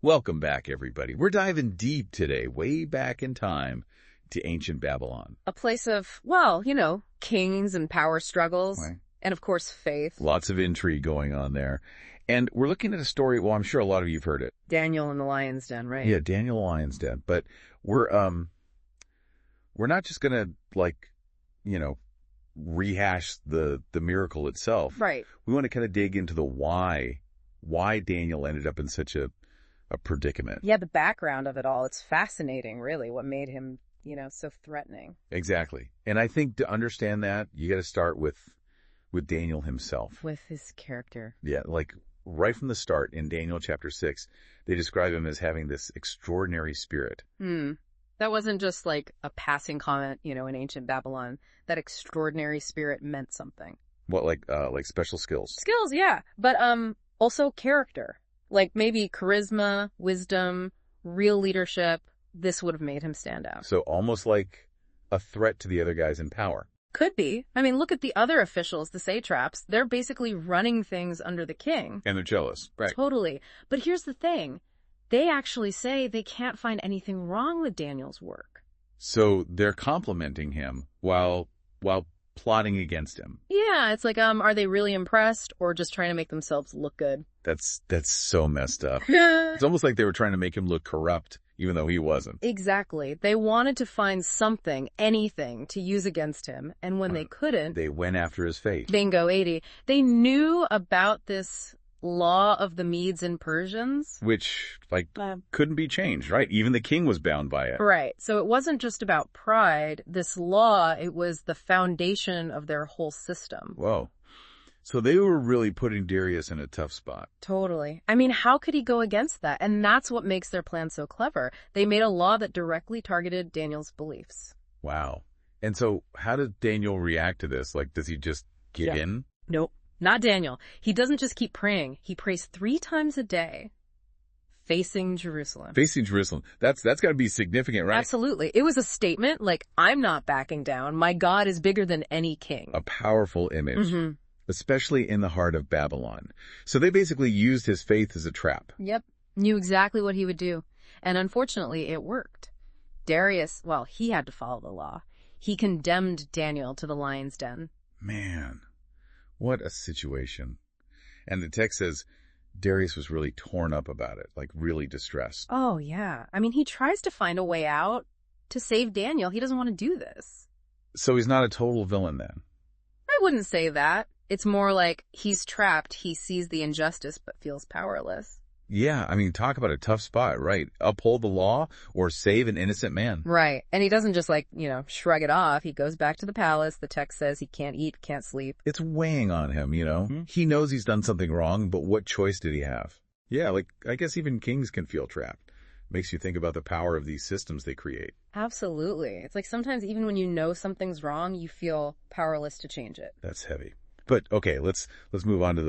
Welcome back, everybody. We're diving deep today, way back in time, to ancient Babylon. A place of, well, kings and power struggles. Right. And, of course, faith. Lots of intrigue going on there. And we're looking at a story, well, I'm sure a lot of you have heard it. Daniel in the lion's den, right? Yeah, Daniel the Lion's Den. But we're not just going to, rehash the miracle itself. Right. We want to kind of dig into the why Daniel ended up in such a predicament. Yeah, the background of it all. It's fascinating, really, what made him, so threatening. Exactly. And I think to understand that, you got to start with Daniel himself. With his character. Yeah, like right from the start in Daniel chapter 6, they describe him as having this extraordinary spirit. That wasn't just like a passing comment, in ancient Babylon. That extraordinary spirit meant something. What, like special skills? Skills, yeah. But also character. Like maybe charisma, wisdom, real leadership. This would have made him stand out. So almost like a threat to the other guys in power. Could be. I mean, look at the other officials, the satraps. They're basically running things under the king. And they're jealous. Right. Totally. But here's the thing. They actually say they can't find anything wrong with Daniel's work. So they're complimenting him while plotting against him. Yeah, it's like, are they really impressed or just trying to make themselves look good? That's so messed up. It's almost like they were trying to make him look corrupt, even though he wasn't. Exactly. They wanted to find something, anything, to use against him. And when they couldn't... They went after his fate. Bingo, 80. They knew about this law of the Medes and Persians. Which, couldn't be changed, right? Even the king was bound by it. Right. So it wasn't just about pride. This law, it was the foundation of their whole system. Whoa. So they were really putting Darius in a tough spot. Totally. I mean, how could he go against that? And that's what makes their plan so clever. They made a law that directly targeted Daniel's beliefs. Wow. And so how did Daniel react to this? Does he just give in? Nope. Not Daniel. He doesn't just keep praying. He prays 3 times a day, facing Jerusalem. Facing Jerusalem. That's got to be significant, right? Absolutely. It was a statement I'm not backing down. My God is bigger than any king. A powerful image. Especially in the heart of Babylon. So they basically used his faith as a trap. Yep. Knew exactly what he would do. And unfortunately, it worked. Darius, he had to follow the law. He condemned Daniel to the lion's den. Man, what a situation. And the text says Darius was really torn up about it, really distressed. Oh, yeah. I mean, he tries to find a way out to save Daniel. He doesn't want to do this. So he's not a total villain then? I wouldn't say that. It's more like he's trapped, he sees the injustice, but feels powerless. Yeah, I mean, talk about a tough spot, right? Uphold the law or save an innocent man. Right. And he doesn't just shrug it off. He goes back to the palace. The text says he can't eat, can't sleep. It's weighing on him, He knows he's done something wrong, but what choice did he have? Yeah, I guess even kings can feel trapped. Makes you think about the power of these systems they create. Absolutely. It's like sometimes even when you know something's wrong, you feel powerless to change it. That's heavy. But okay, let's move on to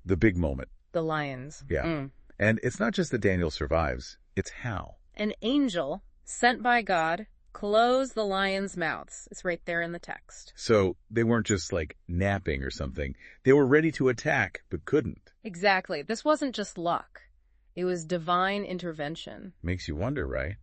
the big moment. The lions. Yeah. And it's not just that Daniel survives, it's how. An angel sent by God closed the lions' mouths. It's right there in the text. So they weren't just napping or something. They were ready to attack, but couldn't. Exactly. This wasn't just luck. It was divine intervention. Makes you wonder, right?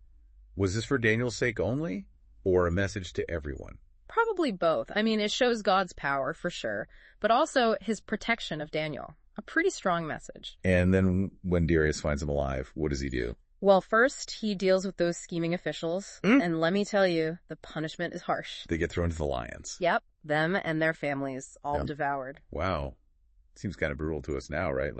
Was this for Daniel's sake only, or a message to everyone? Probably both. I mean, it shows God's power, for sure, but also his protection of Daniel. A pretty strong message. And then when Darius finds him alive, what does he do? Well, first, he deals with those scheming officials, and let me tell you, the punishment is harsh. They get thrown to the lions. Yep, them and their families, all devoured. Wow. Seems kind of brutal to us now, right?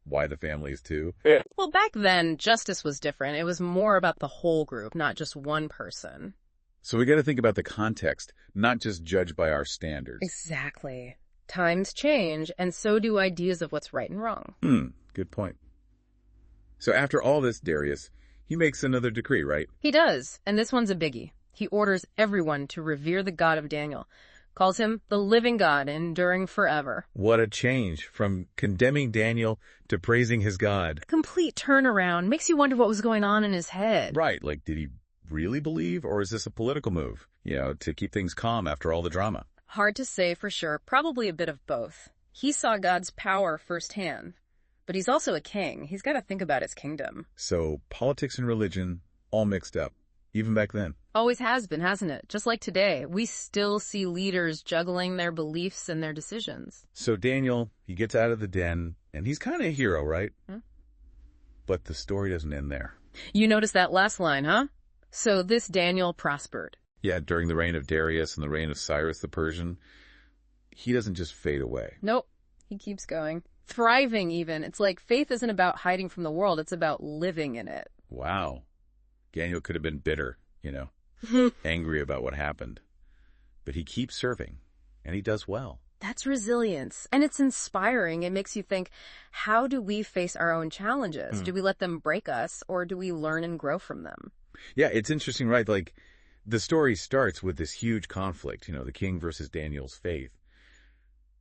Why the families too? Yeah. Well, back then, justice was different. It was more about the whole group, not just one person. So we got to think about the context, not just judge by our standards. Exactly. Times change, and so do ideas of what's right and wrong. Good point. So after all this, Darius, he makes another decree, right? He does, and this one's a biggie. He orders everyone to revere the God of Daniel, calls him the living God, enduring forever. What a change from condemning Daniel to praising his God. Complete turnaround. Makes you wonder what was going on in his head. Right, did he really believe, or is this a political move, to keep things calm after all the drama? Hard to say for sure. Probably a bit of both. He saw God's power firsthand. But he's also a king. He's got to think about his kingdom. So politics and religion all mixed up, even back then. Always has been, hasn't it? Just like today, we still see leaders juggling their beliefs and their decisions. So Daniel, he gets out of the den, and he's kind of a hero, right? Hmm? But the story doesn't end there. You notice that last line, huh? So this Daniel prospered. Yeah, during the reign of Darius and the reign of Cyrus the Persian, he doesn't just fade away. Nope. He keeps going. Thriving, even. It's like faith isn't about hiding from the world. It's about living in it. Wow. Daniel could have been bitter, angry about what happened. But he keeps serving, and he does well. That's resilience. And it's inspiring. It makes you think, how do we face our own challenges? Do we let them break us, or do we learn and grow from them? Yeah, it's interesting, right? Like, the story starts with this huge conflict, the king versus Daniel's faith.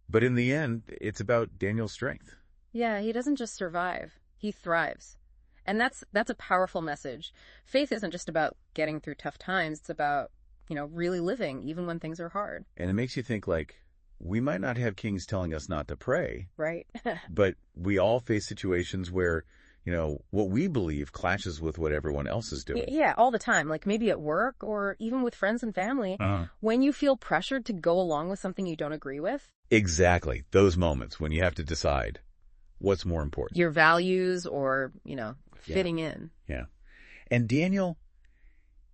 But in the end, it's about Daniel's strength. Yeah, he doesn't just survive. He thrives. And that's a powerful message. Faith isn't just about getting through tough times. It's about, really living, even when things are hard. And it makes you think, like, we might not have kings telling us not to pray. Right. But we all face situations where, what we believe clashes with what everyone else is doing. Yeah, all the time. Like maybe at work or even with friends and family. When you feel pressured to go along with something you don't agree with. Exactly. Those moments when you have to decide what's more important. Your values or, fitting in. Yeah. And Daniel,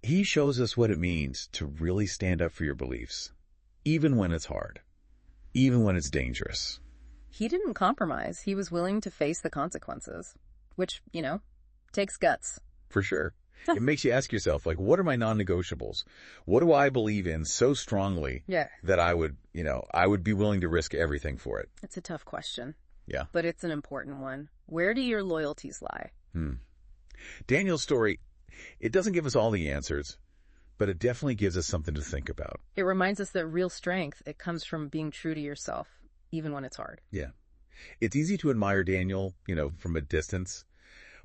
he shows us what it means to really stand up for your beliefs, even when it's hard, even when it's dangerous. He didn't compromise. He was willing to face the consequences, which, takes guts. For sure. It makes you ask yourself, like, what are my non-negotiables? What do I believe in so strongly that I would be willing to risk everything for it? It's a tough question. Yeah. But it's an important one. Where do your loyalties lie? Daniel's story, it doesn't give us all the answers, but it definitely gives us something to think about. It reminds us that real strength, it comes from being true to yourself, even when it's hard. Yeah. It's easy to admire Daniel, from a distance,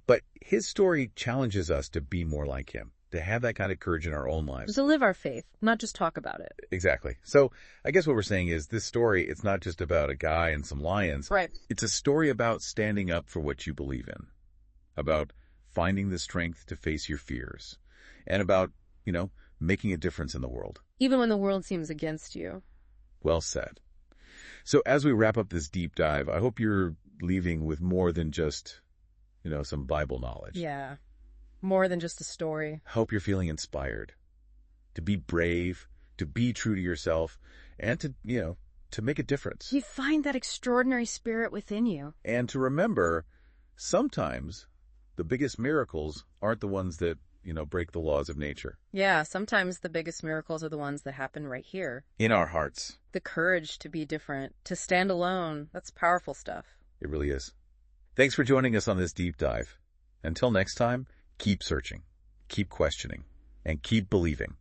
but his story challenges us to be more like him, to have that kind of courage in our own lives. To live our faith, not just talk about it. Exactly. So I guess what we're saying is this story, it's not just about a guy and some lions. Right. It's a story about standing up for what you believe in, about finding the strength to face your fears, and about, making a difference in the world. Even when the world seems against you. Well said. So as we wrap up this deep dive, I hope you're leaving with more than just, some Bible knowledge. Yeah. More than just a story. I hope you're feeling inspired to be brave, to be true to yourself, and to make a difference. You find that extraordinary spirit within you. And to remember, sometimes the biggest miracles aren't the ones that, break the laws of nature. Yeah, sometimes the biggest miracles are the ones that happen right here. In our hearts. The courage to be different, to stand alone. That's powerful stuff. It really is. Thanks for joining us on this deep dive. Until next time, keep searching, keep questioning, and keep believing.